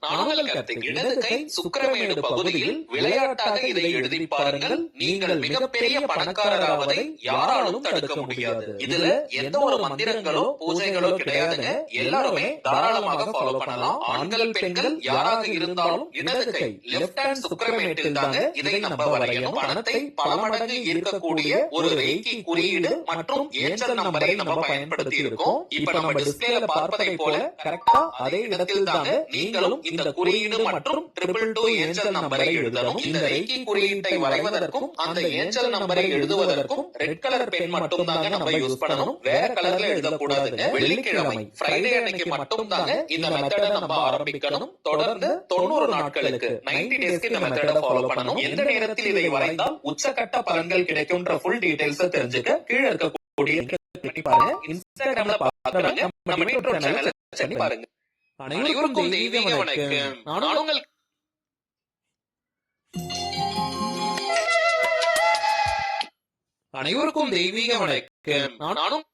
நானுங்கள் கருத்து இடது கை சுக்கிரமேடு பகுதியில் விளையாட்டாக இதை எழுதி பாருங்கள். நீங்கள் மிகப்பெரிய பணக்காரராவதை யாராலும் தடுக்க முடியாது. இதுல எந்த ஒரு மந்திரங்களோ பூஜைகளோ கிடையாதுங்க. எல்லாருமே தாராளமாக ஃபாலோ பண்ணலாம். ஆண்கள் பெண்கள் யாராக இருந்தாலும் இடது கை லெஃப்ட் ஹேண்ட் சுக்கிரமேட்டில் தாங்க இதை நம்ம வரையணும். பணத்தை பல மடங்கு ஈர்க்கக்கூடிய ஒரு ரேக்கி குறியீடு மற்றும் ஏஞ்சல் நம்பரை நம்ம பயன்படுத்தி இருக்கோம். இப்ப நம்ம டிஸ்பிளேல பார்ப்பதை போல கரெக்டா அதே இடத்தில் தாங்க நீங்களும் இந்த குறியீடு மற்றும் 222 ஏஞ்சல் நம்பரை எழுதணும். இந்த ரேக்கி குறியீட்டை வரைவதற்கும் அந்த ஏஞ்சல் நம்பரை எழுதுவதற்கும் ரெட் கலர் பென் மட்டும் தாங்க நம்ம யூஸ் பண்ணணும். வேற கலர்ல எழுதக்கூடாதுங்க. வெள்ளிக்கிழமை ஃப்ரைடே அன்னைக்கு மட்டும் தாங்க இந்த மெத்தட நம்ம ஆரம்பிக்கணும். தொடர்ந்து 90 நாட்களுக்கு 90 டேஸ்க்கு இந்த மெத்தட ஃபாலோ பண்ணணும். எந்த நேரத்தில் இதை வரைந்தால் உச்சக்கட்ட பலன்கள் கிடைக்கும்ன்ற ஃபுல் டீடைல்ஸ் தெரிஞ்சுக்க கீழ இருக்கக்கூடிய பண்ணி பாருங்க. இன்ஸ்டாகிராம்ல பாக்குறாங்க நம்ம மெட்ரோ சேனல்ல செக் பாருங்க. அனைவருக்கும் தெய்வீக வணக்கம். நானுங்கள் அனைவருக்கும் தெய்வீக வணக்கம். நானும்